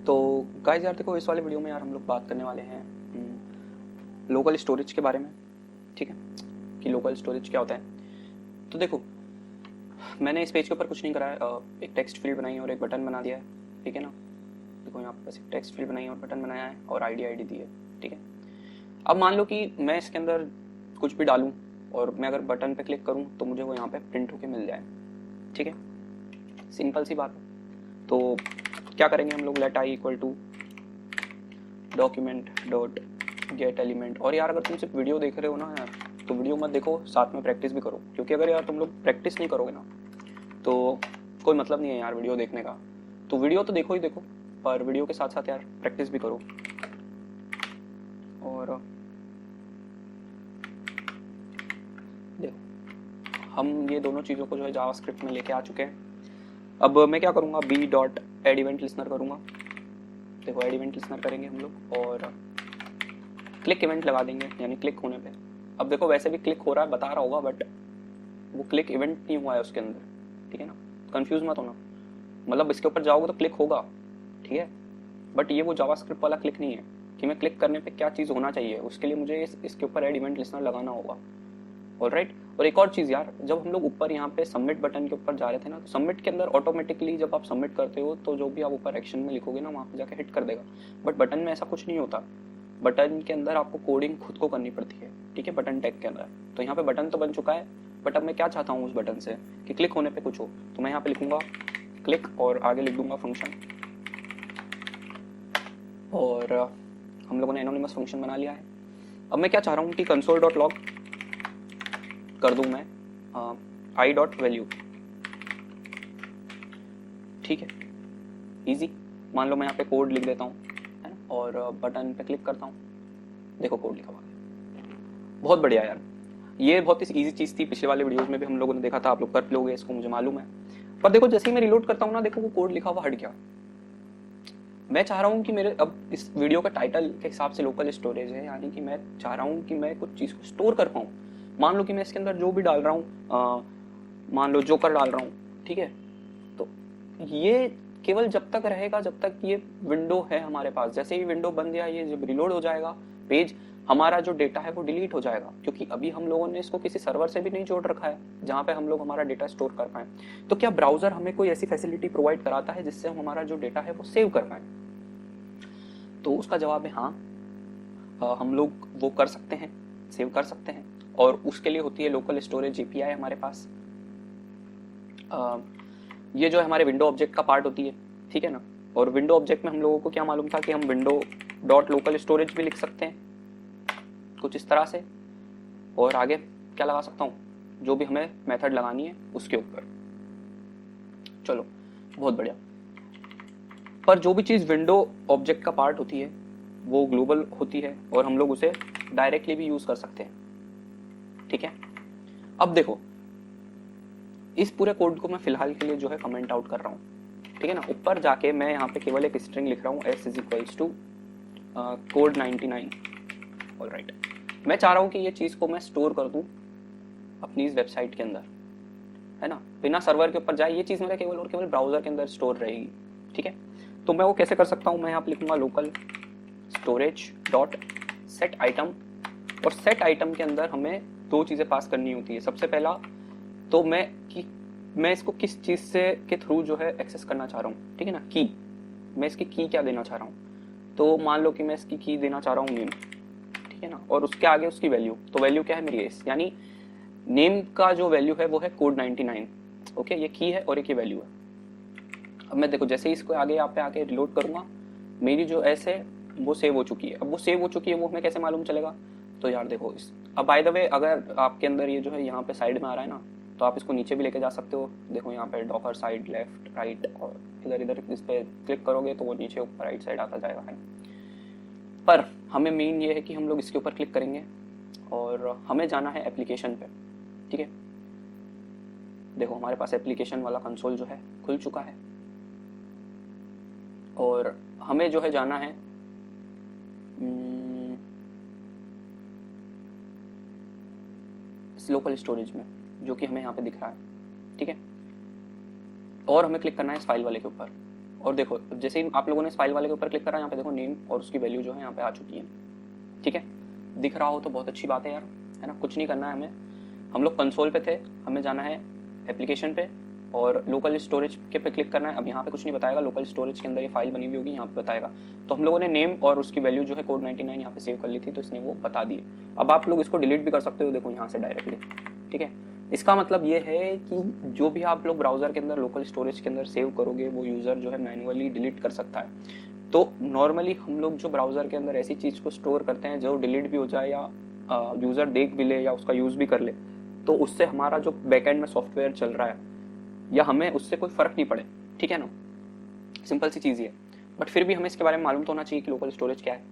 तो गाइस यार देखो, इस वाले वीडियो में यार हम लोग बात करने वाले हैं लोकल स्टोरेज के बारे में। ठीक है, कि लोकल स्टोरेज क्या होता है। तो देखो, मैंने इस पेज के ऊपर कुछ नहीं करा है, एक टेक्स्ट फील्ड बनाई है और एक बटन बना दिया है। ठीक है ना, देखो यहाँ पे बस एक टेक्स्ट फील्ड बनाई है और बटन बनाया है और आईडी दी है। ठीक है, अब मान लो कि मैं इसके अंदर कुछ भी डालूं और मैं अगर बटन पे क्लिक करूं तो मुझे वो यहाँ पे प्रिंट होके मिल जाए। ठीक है, सिंपल सी बात है। तो क्या करेंगे हम लोग, let I equal to document dot get element. और यार अगर तुम सिर्फ वीडियो देख रहे हो ना यार, तो वीडियो मत देखो, साथ में प्रैक्टिस भी करो, क्योंकि अगर यार तुम लोग प्रैक्टिस नहीं करोगे ना तो कोई मतलब नहीं है यार वीडियो देखने का। तो वीडियो तो देखो ही देखो, पर वीडियो के साथ साथ यार प्रैक्टिस भी करो। और देखो, हम ये दोनों चीज़ों को जो है जावास्क्रिप्ट में लेके आ चुके हैं। अब मैं क्या करूँगा, B dot add event listener करूँगा। देखो, एड इवेंट लिसनर करेंगे हम लोग और क्लिक इवेंट लगा देंगे, यानी क्लिक होने पे। अब देखो, वैसे भी क्लिक हो रहा है बता रहा होगा, बट वो क्लिक इवेंट नहीं हुआ है उसके अंदर। ठीक है ना, कंफ्यूज मत होना। मतलब इसके ऊपर जाओगे तो क्लिक होगा, ठीक है, बट ये वो जावास्क्रिप्ट वाला क्लिक नहीं है कि मैं क्लिक करने पे क्या चीज़ होना चाहिए। उसके लिए मुझे इसके ऊपर एड इवेंट लिसनर लगाना होगा। ऑलराइट, और एक और चीज़ यार, जब हम लोग ऊपर यहाँ पे सबमिट बटन के ऊपर जा रहे थे ना, तो सबमिट के अंदर ऑटोमेटिकली जब आप सबमिट करते हो तो जो भी आप ऊपर एक्शन में लिखोगे ना वहाँ पे जाके हिट कर देगा। बट बटन में ऐसा कुछ नहीं होता। बटन के अंदर आपको कोडिंग खुद को करनी पड़ती है। ठीक है, बटन टैग के अंदर। तो यहाँ पे बटन तो बन चुका है, बट अब मैं क्या चाहता हूँ उस बटन से कि क्लिक होने पे कुछ हो। तो मैं यहाँ पे लिखूंगा क्लिक और आगे लिख दूंगा फंक्शन। और हम लोगों ने एनोनिमस फंक्शन बना लिया है। अब मैं क्या चाह रहा हूँ कि कंसोल डॉट लॉग कर दूँ मैं आई डॉट वैल्यू। ठीक है, इजी। मान लो मैं यहाँ पे कोड लिख देता हूँ, है ना, और बटन पे क्लिक करता हूँ। देखो कोड लिखा हुआ है, बहुत बढ़िया यार। ये बहुत ही इजी चीज़ थी, पिछले वाले वीडियोस में भी हम लोगों ने देखा था, आप लोग कर लोगे इसको, मुझे मालूम है। पर देखो, जैसे ही मैं रिलोड करता हूँ ना, देखो वो कोड लिखा हुआ हट गया। मैं चाह रहा हूँ कि मेरे अब इस वीडियो का टाइटल के हिसाब से लोकल स्टोरेज है, यानी कि मैं चाह रहा हूँ कि मैं कुछ चीज़ को स्टोर कर पाऊँ। मान लो कि मैं इसके अंदर जो भी डाल रहा हूँ, मान लो जोकर डाल रहा हूँ, ठीक है, तो ये केवल जब तक रहेगा जब तक ये विंडो है हमारे पास। जैसे ही विंडो बंद या ये जब रिलोड हो जाएगा पेज, हमारा जो डेटा है वो डिलीट हो जाएगा, क्योंकि अभी हम लोगों ने इसको किसी सर्वर से भी नहीं जोड़ रखा है जहाँ पे हम लोग हमारा डेटा स्टोर कर पाए। तो क्या ब्राउजर हमें कोई ऐसी फैसिलिटी प्रोवाइड कराता है जिससे हम हमारा जो डेटा है वो सेव कर पाए? तो उसका जवाब है हाँ, हम लोग वो कर सकते हैं, सेव कर सकते हैं। और उसके लिए होती है लोकल स्टोरेज एपीआई हमारे पास। ये जो है हमारे विंडो ऑब्जेक्ट का पार्ट होती है, ठीक है ना। और विंडो ऑब्जेक्ट में हम लोगों को क्या मालूम था कि हम विंडो डॉट लोकल स्टोरेज भी लिख सकते हैं कुछ इस तरह से। और आगे क्या लगा सकता हूँ, जो भी हमें मेथड लगानी है उसके ऊपर। चलो, बहुत बढ़िया। पर जो भी चीज़ विंडो ऑब्जेक्ट का पार्ट होती है वो ग्लोबल होती है और हम लोग उसे डायरेक्टली भी यूज़ कर सकते हैं। ठीक है, अब देखो, इस पूरे कोड को मैं फिलहाल के लिए जो है कमेंट आउट कर रहा हूँ। ठीक है ना, ऊपर जाके मैं यहाँ पे केवल एक स्ट्रिंग लिख रहा हूँ, s is equals to code 99। Alright, मैं चाह रहा हूँ कि ये चीज़ को मैं स्टोर कर दूँ अपनी इस वेबसाइट के अंदर, है ना, बिना सर्वर के ऊपर जाए। ये चीज़ मेरा केवल और केवल ब्राउजर के अंदर स्टोर रहेगी। ठीक है, तो मैं वो कैसे कर सकता हूँ, मैं यहाँ पे लिखूंगा local storage dot set item. और सेट आइटम के अंदर हमें दो चीज़ें पास करनी होती है। सबसे पहला तो मैं इसको किस चीज़ से के थ्रू जो है एक्सेस करना चाह रहा हूँ। ठीक है ना, की, मैं इसकी की क्या देना चाह रहा हूँ। तो मान लो कि मैं इसकी की देना चाह रहा हूँ नेम, ठीक है ना, और उसके आगे उसकी वैल्यू। तो वैल्यू क्या है मेरी एस, यानी नेम का जो वैल्यू है वो है कोड 99। ओके, ये की है और एक ये वैल्यू है। अब मैं देखो, जैसे ही इसको आगे यहाँ पे आके रिलोड करूंगा, मेरी जो एस है वो सेव हो चुकी है। अब वो सेव हो चुकी है वो हमें कैसे मालूम चलेगा? तो यार देखो, इस अब बाय द वे, अगर आपके अंदर ये जो है यहाँ पे साइड में आ रहा है ना, तो आप इसको नीचे भी लेके जा सकते हो। देखो यहाँ पे डॉकर साइड लेफ्ट राइट, और इधर इधर इस पे क्लिक करोगे तो वो नीचे ऊपर राइट साइड आता जाएगा, है। पर हमें मेन ये है कि हम लोग इसके ऊपर क्लिक करेंगे और हमें जाना है एप्लीकेशन पे। ठीक है, देखो हमारे पास एप्लीकेशन वाला कंसोल जो है खुल चुका है और हमें जो है जाना है लोकल स्टोरेज में, जो कि हमें यहाँ पे दिख रहा है। ठीक है, और हमें क्लिक करना है इस फाइल वाले के ऊपर। और देखो जैसे ही आप लोगों ने इस फाइल वाले के ऊपर क्लिक करा, यहाँ पे देखो नेम और उसकी वैल्यू जो है यहाँ पे आ चुकी है। ठीक है, दिख रहा हो तो बहुत अच्छी बात है यार, है ना। कुछ नहीं करना है हमें, हम लोग कंसोल पे थे, हमें जाना है एप्लीकेशन पे और लोकल स्टोरेज के पे क्लिक करना है। अब यहाँ पे कुछ नहीं बताएगा, लोकल स्टोरेज के अंदर ये फाइल बनी हुई होगी, यहाँ पे बताएगा। तो हम लोगों ने नेम और उसकी वैल्यू जो है कोड 99 यहाँ पे सेव कर ली थी, तो इसने वो बता दिए। अब आप लोग इसको डिलीट भी कर सकते हो, देखो यहाँ से डायरेक्टली। ठीक है, इसका मतलब ये है कि जो भी आप लोग ब्राउजर के अंदर लोकल स्टोरेज के अंदर सेव करोगे वो यूज़र जो है मैनुअली डिलीट कर सकता है। तो नॉर्मली हम लोग जो ब्राउज़र के अंदर ऐसी चीज़ को स्टोर करते हैं जो डिलीट भी हो जाए या यूज़र देख भी ले या उसका यूज़ भी कर ले, तो उससे हमारा जो बैकएंड में सॉफ्टवेयर चल रहा है या हमें उससे कोई फ़र्क नहीं पड़े। ठीक है ना, सिंपल सी चीज़ ही है। बट फिर भी हमें इसके बारे में मालूम तो होना चाहिए कि लोकल स्टोरेज क्या है,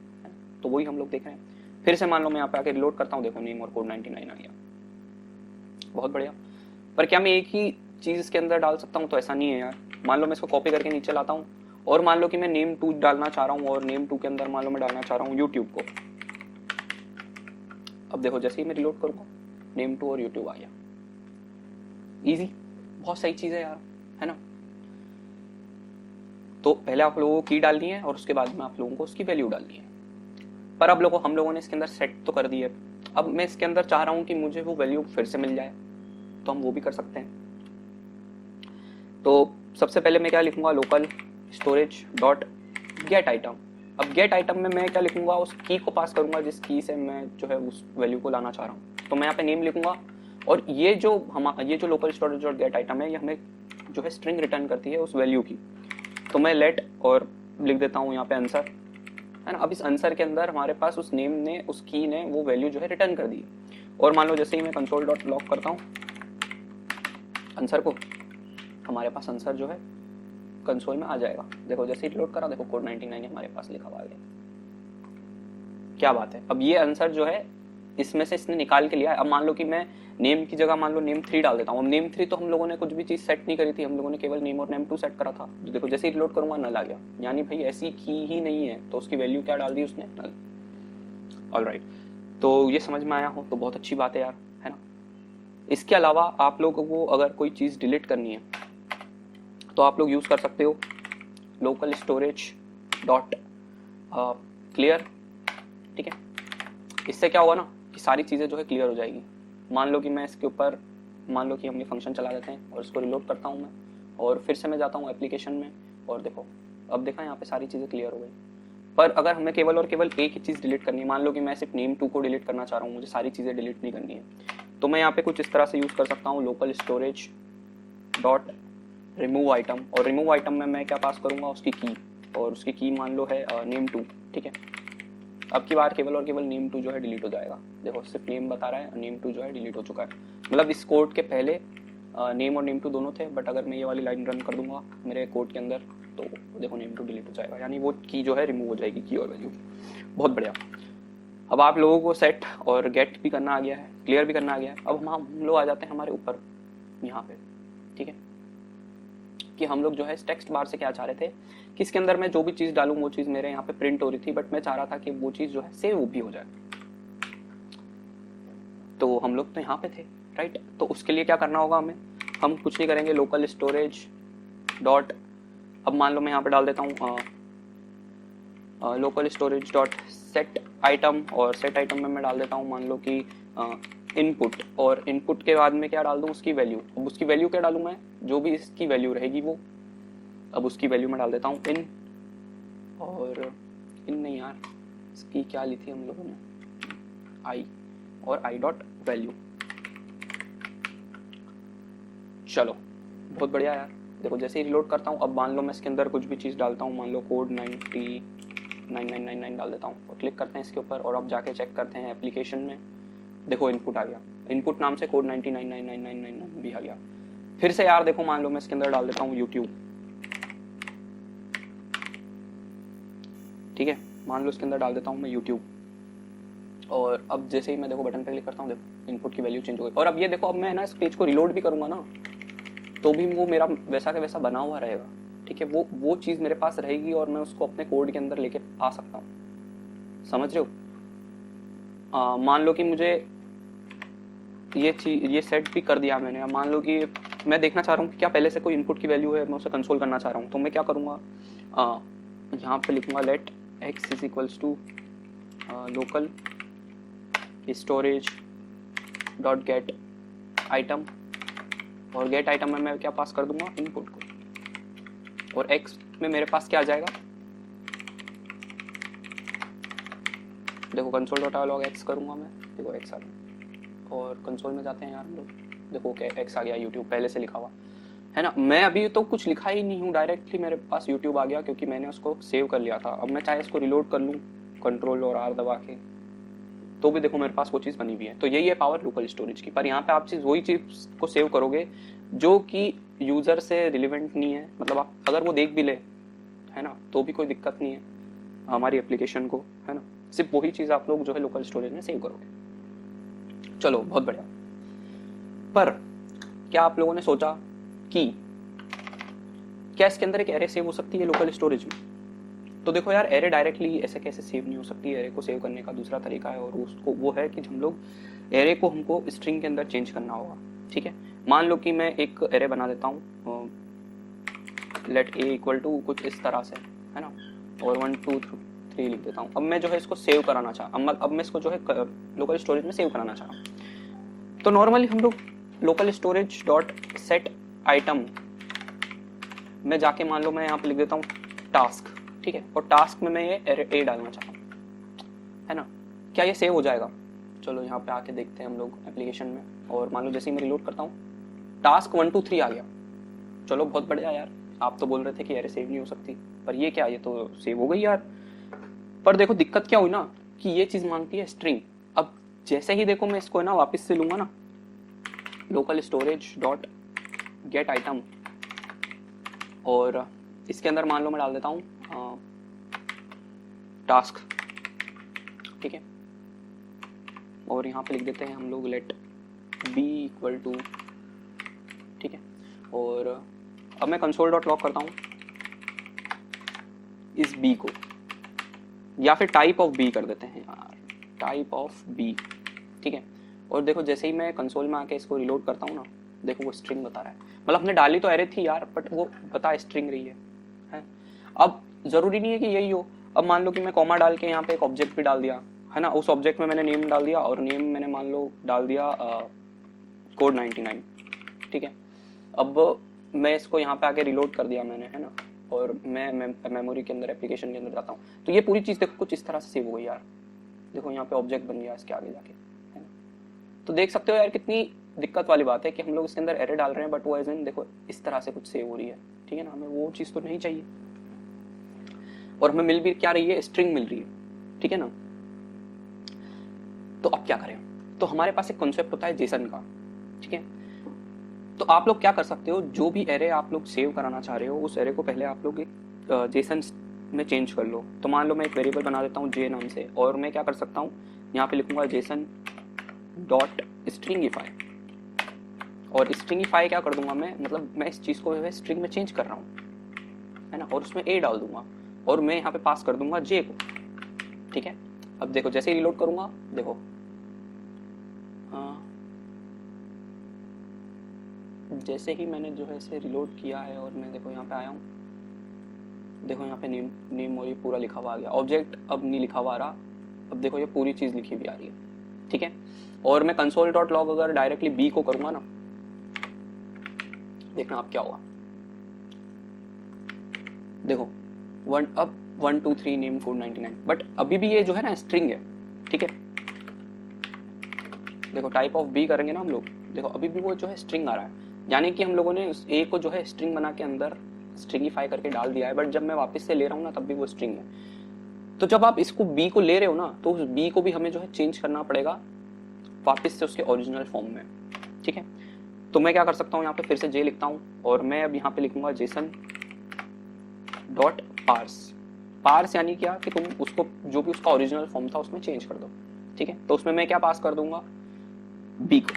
तो वही हम लोग देख रहे हैं। फिर से मान लो मैं यहाँ पे आके रिलोड करता हूँ, देखो नेम और कोड 99 आ गया, बहुत बढ़िया। पर क्या मैं एक ही चीज़ इसके अंदर डाल सकता हूँ? तो ऐसा नहीं है यार। मान लो मैं इसको कॉपी करके नीचे लाता हूँ और मान लो कि मैं नेम 2 डालना चाह रहा हूँ और नेम 2 के अंदर मान लो मैं डालना चाह रहा हूँ यूट्यूब को। अब देखो जैसे ही मैं रिलोड करूँगा नेम 2 और यूट्यूब आ गया। इजी, बहुत सही चीज़ है यार, है ना। तो पहले आप लोगों को की डालनी है और उसके बाद में आप लोगों को उसकी वैल्यू डालनी है। पर अब लोगों हम लोगों ने इसके अंदर सेट तो कर दी है। अब मैं इसके अंदर चाह रहा हूँ कि मुझे वो वैल्यू फिर से मिल जाए, तो हम वो भी कर सकते हैं। तो सबसे पहले मैं क्या लिखूंगा, local storage dot get item. अब गेट आइटम में मैं क्या लिखूंगा, उस की को पास करूंगा जिस की से मैं जो है उस वैल्यू को लाना चाह रहा हूँ। तो मैं यहाँ पे नेम लिखूंगा और ये जो local storage dot get item है ये हमें जो है स्ट्रिंग रिटर्न करती है उस वैल्यू की। तो मैं लेट और लिख देता हूँ यहाँ पे आंसर, है ना। अब इस आंसर के अंदर हमारे पास उस नेम ने उस की ने वो वैल्यू जो है रिटर्न कर दी। और मान लो जैसे ही मैं कंसोल डॉट लॉग करता हूँ आंसर को, हमारे पास आंसर जो है कंसोल में आ जाएगा। देखो जैसे ही लोड करा, देखो कोड 99 हमारे पास लिखा हुआ है। क्या बात है। अब ये आंसर जो है इसमें से इसने निकाल के लिया है। अब मान लो कि मैं नेम की जगह मान लो नेम 3 डाल देता हूँ। अब नेम 3 तो हम लोगों ने कुछ भी चीज़ सेट नहीं करी थी, हम लोगों ने केवल नेम और नेम 2 सेट करा था। तो देखो जैसे ही लोड करूंगा नल आ गया, यानी भाई ऐसी की ही नहीं है, तो उसकी वैल्यू क्या डाल दी उसने, नल। ऑलराइट, तो ये समझ में आया हो तो बहुत अच्छी बात है यार, है ना। इसके अलावा आप लोगों को अगर कोई चीज़ डिलीट करनी है तो आप लोग यूज़ कर सकते हो लोकल स्टोरेज डॉट क्लियर। ठीक है, इससे क्या होगा ना कि सारी चीज़ें जो है क्लियर हो जाएगी। मान लो कि मैं इसके ऊपर, मान लो कि हम ये फंक्शन चला देते हैं और इसको रिलोड करता हूँ मैं, और फिर से मैं जाता हूँ एप्लीकेशन में और देखो अब देखा यहाँ पे सारी चीज़ें क्लियर हो गई। पर अगर हमें केवल और केवल एक ही चीज़ डिलीट करनी है, मान लो कि मैं सिर्फ नेम 2 को डिलीट करना चाह रहा हूँ, मुझे सारी चीज़ें डिलीट नहीं करनी है, तो मैं यहाँ पे कुछ इस तरह से यूज़ कर सकता हूँ local storage dot remove item. और रिमूव आइटम में मैं क्या पास करूँगा, उसकी की, और उसकी की मान लो है नेम 2। ठीक है, अब की बार केवल और केवल नेम 2 जो है डिलीट हो जाएगा। देखो सिर्फ नेम बता रहा है, नेम 2 जो है डिलीट हो चुका है। मतलब इस कोड के पहले नेम और नेम 2 दोनों थे, बट अगर मैं ये वाली लाइन रन कर दूंगा मेरे कोड के अंदर तो देखो नेम 2 डिलीट हो जाएगा, यानी वो की जो है रिमूव हो जाएगी, की और वैल्यू। बहुत बढ़िया। अब आप लोगों को सेट और गेट भी करना आ गया है, क्लियर भी करना आ गया है। अब हम लोग आ जाते हैं हमारे ऊपर यहाँ पे। ठीक है, कि हम लोग जो है टेक्स्ट बार से क्या चाह रहे थे कि इसके अंदर मैं जो भी चीज़ डालूँ वो चीज़ मेरे यहाँ पे प्रिंट हो रही थी, बट मैं चाह रहा था कि वो चीज़ जो है सेव भी हो जाए। तो हम लोग तो यहाँ पे थे, राइट। तो उसके लिए क्या करना होगा हमें, हम कुछ नहीं करेंगे, लोकल स्टोरेज डॉट, अब मान लो मैं यहाँ पे डाल देता हूँ local storage dot set item, और सेट आइटम में मैं डाल देता हूँ मान लो कि इनपुट, और इनपुट के बाद में क्या डाल दूँ, उसकी वैल्यू। अब उसकी वैल्यू क्या डालूँ मैं, जो भी इसकी वैल्यू रहेगी वो। अब उसकी वैल्यू में डाल देता हूँ इन, और इन नहीं यार, इसकी क्या ली थी हम लोगों ने, आई, और आई डॉट वैल्यू। चलो बहुत बढ़िया यार। देखो जैसे ही रिलोड करता हूँ, अब मान लो मैं इसके अंदर कुछ भी चीज़ डालता हूँ, मान लो कोड 9999 डाल देता हूँ और क्लिक करते हैं इसके ऊपर, और अब जाके चेक करते हैं एप्लीकेशन में, देखो इनपुट आ गया, इनपुट नाम से कोड 999999 भी आ गया। फिर से यार देखो मान लो मैं इसके अंदर डाल देता हूँ यूट्यूब। ठीक है, मान लो इसके अंदर डाल देता हूँ मैं यूट्यूब, और अब जैसे ही मैं देखो बटन पे क्लिक करता हूँ, देखो इनपुट की वैल्यू चेंज हो गई। और अब ये देखो, अब मैं ना इस पेज को रिलोड भी करूँगा ना तो भी वो मेरा वैसा का वैसा बना हुआ रहेगा। ठीक है, वो चीज़ मेरे पास रहेगी और मैं उसको अपने कोड के अंदर लेके आ सकता हूँ, समझ रहे हो। मान लो कि मुझे ये चीज ये सेट भी कर दिया मैंने। अब मान लो कि मैं देखना चाह रहा हूँ कि क्या पहले से कोई इनपुट की वैल्यू है, मैं उसे कंसोल करना चाह रहा हूँ, तो मैं क्या करूँगा, यहाँ पे लिखूँगा let X is equals to local storage dot get item, और गेट आइटम में मैं क्या पास कर दूंगा, इनपुट को, और एक्स में मेरे पास क्या आ जाएगा, देखो कंसोल डॉट लॉग एक्स करूँगा मैं, देखो एक्स आ गया, और कंसोल में जाते हैं यार हम लोग, देखो क्या एक्स आ गया, यूट्यूब पहले से लिखा हुआ है ना। मैं अभी तो कुछ लिखा ही नहीं हूँ, डायरेक्टली मेरे पास यूट्यूब आ गया क्योंकि मैंने उसको सेव कर लिया था। अब मैं चाहे इसको रिलोड कर लूँ कंट्रोल और आर दबा के, तो भी देखो मेरे पास वो चीज़ बनी हुई है। तो यही है पावर लोकल स्टोरेज की। पर यहाँ पे आप चीज़ वही चीज़ को सेव करोगे जो कि यूज़र से रिलेवेंट नहीं है, मतलब आप अगर वो देख भी ले, है ना, तो भी कोई दिक्कत नहीं है हमारी एप्लीकेशन को, है ना। सिर्फ वही चीज़ आप लोग जो है लोकल स्टोरेज में सेव करोगे। चलो बहुत बढ़िया। पर क्या आप लोगों ने सोचा कि क्या इसके अंदर एक एरे सेव हो सकती है लोकल स्टोरेज में? तो देखो यार, एरे डायरेक्टली ऐसे कैसे सेव नहीं हो सकती। एरे को सेव करने का दूसरा तरीका है, और उसको वो है कि हम लोग एरे को हमको स्ट्रिंग के अंदर चेंज करना होगा। ठीक है, मान लो कि मैं एक एरे बना देता हूँ, लेट ए इक्वल टू कुछ इस तरह से, है ना, और 1 2 3 लिख देता हूँ। अब मैं जो है इसको सेव कराना चाह, अब मैं इसको जो है लोकल स्टोरेज में सेव कराना चाह रहा हूँ। तो नॉर्मली हम लोग local storage dot set item में जाके मान लो मैं यहाँ पे लिख देता हूँ टास्क, ठीक है, और टास्क में मैं ये ए डालना चाहता हूँ, है ना। क्या ये सेव हो जाएगा? चलो यहाँ पे आके देखते हैं हम लोग एप्लीकेशन में, और मान लो जैसे ही मैं रिलोड करता हूँ टास्क 1 2 3 आ गया। चलो बहुत बढ़िया यार, आप तो बोल रहे थे कि एरे सेव नहीं हो सकती, पर ये क्या, ये तो सेव हो गई यार। पर देखो दिक्कत क्या हुई ना कि ये चीज़ मांगती है स्ट्रिंग। अब जैसे ही देखो मैं इसको है ना वापस से लूँगा ना, local storage dot get item, और इसके अंदर मान लो मैं डाल देता हूँ टास्क, ठीक है, और यहाँ पे लिख देते हैं हम लोग लेट बी इक्वल टू, ठीक है, और अब मैं कंसोल डॉट लॉग करता हूँ इस बी को, या फिर टाइप ऑफ बी कर देते हैं यार, टाइप ऑफ बी, ठीक है। और देखो जैसे ही मैं कंसोल में आके इसको रिलोड करता हूँ ना, देखो वो स्ट्रिंग बता रहा है, मतलब हमने डाली तो एरे थी यार, बट वो बता स्ट्रिंग रही है। अब जरूरी नहीं है कि यही हो। अब मान लो कि मैं कॉमा डाल के यहाँ पे एक ऑब्जेक्ट भी डाल दिया, है ना, उस ऑब्जेक्ट में मैंने नेम डाल दिया, और नेम मैंने मान लो डाल दिया कोड 99, ठीक है। अब मैं इसको यहाँ पे आके रिलोड कर दिया मैंने, है ना, और मैं मेमोरी के अंदर एप्लीकेशन के अंदर जाता हूँ, तो ये पूरी चीज़ देखो कुछ इस तरह से सेव हो गई यार। देखो यहाँ पे ऑब्जेक्ट बन गया इसके आगे जाके, है ना। तो देख सकते हो यार कितनी दिक्कत वाली बात है कि हम लोग इसके अंदर एरे डाल रहे हैं, बट वो एज इन देखो इस तरह से कुछ सेव हो रही है, ठीक है ना। हमें वो चीज़ तो नहीं चाहिए, और हमें मिल भी क्या रही है, स्ट्रिंग मिल रही है, ठीक है ना। तो अब क्या करें? तो हमारे पास एक कॉन्सेप्ट होता है जेसन का, ठीक है। तो आप लोग क्या कर सकते हो, जो भी एरे आप लोग सेव कराना चाह रहे हो उस एरे को पहले आप लोग एक जेसन में चेंज कर लो। तो मान लो मैं एक वेरिएबल बना देता हूँ जे नाम से, और मैं क्या कर सकता हूँ, यहाँ पे लिखूंगा जेसन डॉट स्ट्रिंगिफाई, और स्ट्रिंगिफाई क्या कर दूंगा मैं, मतलब मैं इस चीज़ को जो है स्ट्रिंग में चेंज कर रहा हूँ, है ना, और उसमें ए डाल दूंगा, और मैं यहाँ पे पास कर दूंगा जे को, ठीक है। अब देखो जैसे ही रिलोड करूंगा, देखो जैसे ही मैंने जो है इसे रिलोड किया है और मैं देखो यहाँ पे आया हूँ, देखो यहाँ पे नेम और ये पूरा लिखा हुआ आ गया। ऑब्जेक्ट अब नहीं लिखा हुआ आ रहा, अब देखो ये पूरी चीज़ लिखी हुई आ रही है, ठीक है। और मैं कंसोल डॉट लॉग अगर डायरेक्टली बी को करूँगा ना, देखना आप क्या होगा, देखो 1 2 3 नेम कोड 99, बट अभी भी ये जो है ना स्ट्रिंग है, ठीक है। देखो टाइप ऑफ बी करेंगे ना हम लोग, देखो अभी भी वो जो है स्ट्रिंग आ रहा है, यानी कि हम लोगों ने उस ए को जो है स्ट्रिंग बना के अंदर स्ट्रिंगिफाई करके डाल दिया है, बट जब मैं वापस से ले रहा हूँ ना तब भी वो स्ट्रिंग है। तो जब आप इसको बी को ले रहे हो ना, तो उस बी को भी हमें जो है चेंज करना पड़ेगा वापस से उसके ओरिजिनल फॉर्म में, ठीक है। तो मैं क्या कर सकता हूँ, यहाँ पे फिर से जे लिखता हूँ, और मैं अब यहाँ पे लिखूंगा जेसन डॉट पार्स यानी क्या कि तुम उसको जो भी उसका ओरिजिनल फॉर्म था उसमें चेंज कर दो, ठीक है। तो उसमें मैं क्या पास कर दूंगा, बी को,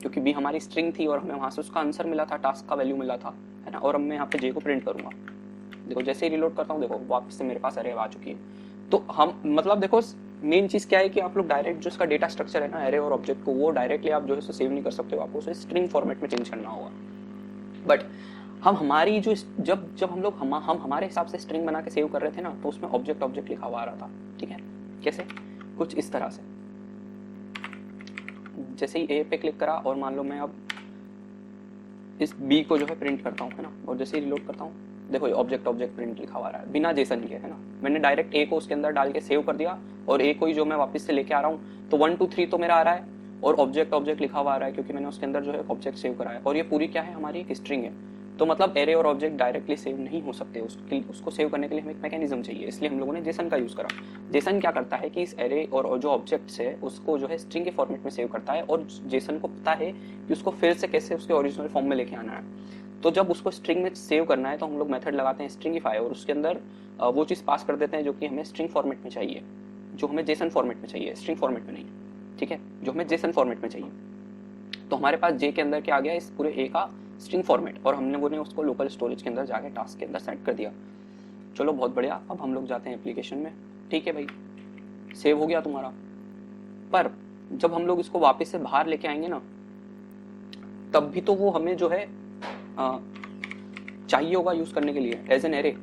क्योंकि बी हमारी स्ट्रिंग थी और हमें वहां से उसका आंसर मिला था, टास्क का वैल्यू मिला था, है ना। और अब मैं यहाँ पे जे को प्रिंट करूंगा, देखो जैसे ही रिलोड करता हूँ देखो वापस से मेरे पास एरे आ चुकी है। तो हम मतलब देखो मेन चीज़ क्या है कि आप लोग डायरेक्ट जो इसका डेटा स्ट्रक्चर है ना एरे और ऑब्जेक्ट को, वो डायरेक्टली आप जो है सेव नहीं कर सकते हो, आपको उसे स्ट्रिंग फॉर्मेट में चेंज करना होगा। बट हम हमारी जो जब हम लोग हम हमारे हिसाब से स्ट्रिंग बना के सेव कर रहे थे ना, तो उसमें ऑब्जेक्ट ऑब्जेक्ट लिखा हुआ आ रहा था। ठीक है, कैसे? कुछ इस तरह से, जैसे ही ए पे क्लिक करा और मान लो मैं अब इस बी को जो है प्रिंट करता हूँ, है ना, और जैसे ही रिलोड करता हूँ, देखो ये ऑब्जेक्ट ऑब्जेक्ट प्रिंट लिखा हुआ रहा है बिना जेसन के, है ना। मैंने डायरेक्ट ए को उसके अंदर डाल के सेव कर दिया, और ए को ही जो मैं वापस से लेके आ रहा हूँ, तो 1 2 3 तो मेरा आ रहा है, और ऑब्जेक्ट ऑब्जेक्ट लिखा हुआ आ रहा है, क्योंकि मैंने उसके अंदर जो है ऑब्जेक्ट सेव करा है। और ये पूरी क्या है, हमारी एक स्ट्रिंग है। तो मतलब एरे और ऑब्जेक्ट डायरेक्टली सेव नहीं हो सकते, उसको सेव करने के लिए हमें एक मैकेनिज्म चाहिए, इसलिए हम लोगों ने जेसन का यूज़ करा। जेसन क्या करता है कि इस एरे और जो ऑब्जेक्ट्स है उसको जो है स्ट्रिंग के फॉर्मेट में सेव करता है, और जेसन को पता है कि उसको फिर से कैसे उसके ओरिजिनल फॉर्म में लेके आना है। तो जब उसको स्ट्रिंग में सेव करना है तो हम लोग मेथड लगाते हैं स्ट्रिंगिफाई, और उसके अंदर वो चीज़ पास कर देते हैं जो कि हमें स्ट्रिंग फॉर्मेट में चाहिए, जो हमें जेसन फॉर्मेट में चाहिए, स्ट्रिंग फॉर्मेट में नहीं। ठीक है, जो हमें जेसन फॉर्मेट में चाहिए। तो हमारे पास जे के अंदर क्या आ गया, इस पूरे ए का स्ट्रिंग फॉर्मेट, और हमने वो उसको लोकल स्टोरेज के अंदर जाके टास्क के अंदर सेट कर दिया। चलो बहुत बढ़िया, अब हम लोग जाते हैं एप्लीकेशन में। ठीक है भाई, सेव हो गया तुम्हारा। पर जब हम लोग इसको वापस से बाहर लेके आएंगे ना, तब भी तो वो हमें जो है चाहिए होगा यूज करने के लिए एज एन एरे।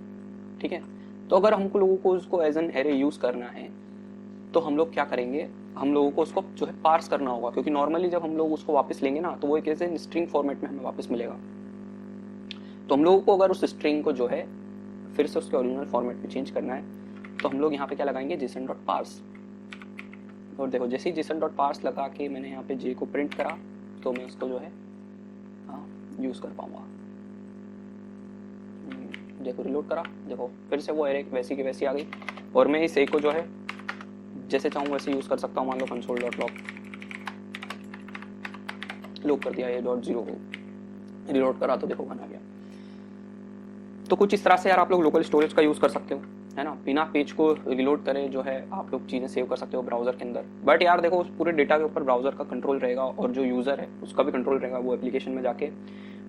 ठीक है, तो अगर हमको लोगों को उसको एज एन एरे यूज करना है, तो हम लोग क्या करेंगे, हम लोगों को उसको जो है पार्स करना होगा, क्योंकि नॉर्मली जब हम लोग उसको वापस लेंगे ना, तो वो एक ऐसे स्ट्रिंग फॉर्मेट में हमें वापस मिलेगा। तो हम लोगों को अगर उस स्ट्रिंग को जो है फिर से उसके ओरिजिनल फॉर्मेट में चेंज करना है, तो हम लोग यहाँ पे क्या लगाएंगे, json.parse। और देखो जैसे ही json.parse लगा के मैंने यहाँ पे जे को प्रिंट करा, तो मैं उसको जो है यूज कर पाऊंगा। देखो रिलोड करा, देखो फिर से वो एरे वैसी की वैसी आ गई, और मैं इस ए को जो है जैसे चाहूँ वैसे यूज कर सकता हूँ। मान लो console.log लॉक कर दिया a.0 को, रिलोड करा तो देखो बना गया। तो कुछ इस तरह से यार आप लोग लोकल स्टोरेज का यूज कर सकते हो, है ना, बिना पेज को रिलोड करे जो है आप लोग चीजें सेव कर सकते हो ब्राउजर के अंदर। बट यार देखो, उस पूरे डेटा के ऊपर ब्राउजर का कंट्रोल रहेगा, और जो यूजर है उसका भी कंट्रोल रहेगा, वो एप्लीकेशन में जाके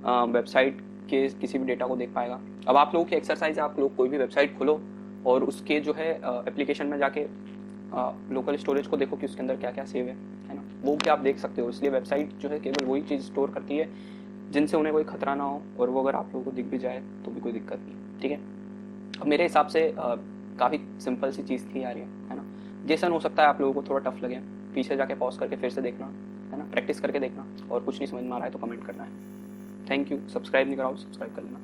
वेबसाइट के किसी भी डेटा को देख पाएगा। अब आप लोगों की एक्सरसाइज है, आप लोग कोई भी वेबसाइट खोलो और उसके जो है एप्लीकेशन में जाके लोकल स्टोरेज को देखो कि उसके अंदर क्या क्या सेव है ना, वो भी आप देख सकते हो। इसलिए वेबसाइट जो है केवल वही चीज़ स्टोर करती है जिनसे उन्हें कोई खतरा ना हो, और वो अगर आप लोगों को दिख भी जाए तो भी कोई दिक्कत नहीं। ठीक है, अब मेरे हिसाब से काफ़ी सिंपल सी चीज़ थी यार ये, है ना। जेसन हो सकता है आप लोगों को थोड़ा टफ लगे, पीछे जाके पॉज करके फिर से देखना, है ना, प्रैक्टिस करके देखना, और कुछ नहीं समझ में आ रहा है तो कमेंट करना है। Thank you. सब्सक्राइब नहीं कराओ, सब्सक्राइब कर लेना।